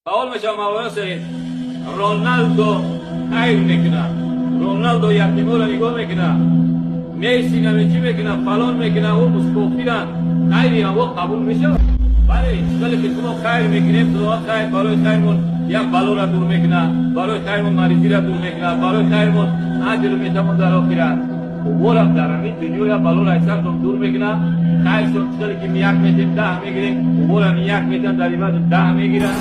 سوال میشه مولانا سید رونالدو خیر میکنه، رونالدو یک تیمو رو نگاه میکنه، میسی نمیچی میکنه، فلان میکنه، او مسکوفیرن خیلی هم قبول میشه. بله ولی که شما خیر میکنیم تو خیر برای خیرمون یک بلو را دور میکنه، برای خیرمون مریضی را دور میکنه، برای خیرمون اجر رو میتمون در آخرت ورم در همین دنیا بلو را ایسان دور میکنه. خیر شد چطوری که یک میتیم 10 میگیریم، ورم یک میتیم در ایمت 10 میگیرن.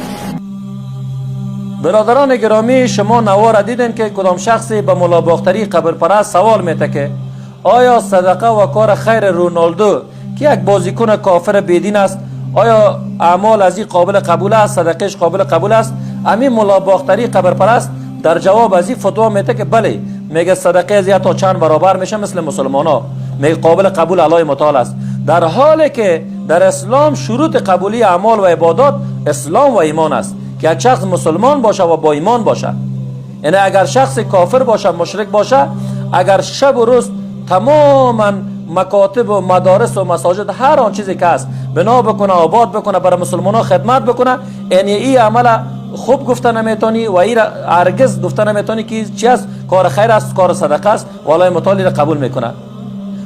برادران گرامی، شما نوار دیدین که کدام شخصی به ملا باختری قبرپرست سوال میته که آیا صدقه و کار خیر رونالدو که یک بازیکن کافر بیدین است، آیا اعمال از این قابل قبول است، صدقهش قابل قبول است؟ همین ملا باختری قبرپرست در جواب از این فتوا میته که بله، میگه صدقه از تا چند برابر میشه مثل مسلمان ها، میگه قابل قبول الله متعال است، در حالی که در اسلام شروط قبولی اعمال و عبادات اسلام و ایمان است که یک شخص مسلمان باشه و با ایمان باشه. یعنی اگر شخص کافر باشه، مشرک باشه، اگر شب و روز تماما مکاتب و مدارس و مساجد هر آن چیزی که هست بنا بکنه، آباد بکنه، برای مسلمان ها خدمت بکنه، یعنی این عمل خوب گفته نمیتونی و این هرگز گفته نمیتونی که چی است، کار خیر است، کار صدقه است و الله متعال را قبول میکنه.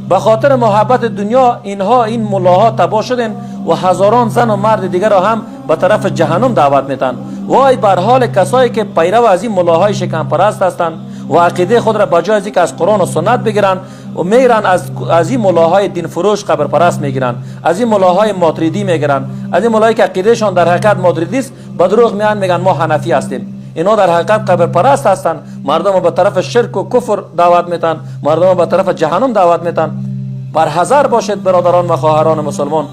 به خاطر محبت دنیا اینها، این ملاها تباه شدن و هزاران زن و مرد دیگر را هم به طرف جهنم دعوت میتن. وای بر حال کسایی که پیرو از این ملاهای شکم پرست هستند و عقیده خود را بجای از اینکه از قرآن و سنت بگیرن و میرن از این ملاهای دین فروش قبر پرست میگیرن، از این ملاهای ماتریدی میگیرن، از این ملاهایی که عقیدهشان در حقیقت ماتریدی است، به دروغ میگن ما حنفی هستیم. اینا در حقیقت قبر پرست هستند، مردم رو به طرف شرک و کفر دعوت میتن، مردم رو به طرف جهنم دعوت میتن. بر حذر باشید برادران و خواهران مسلمان.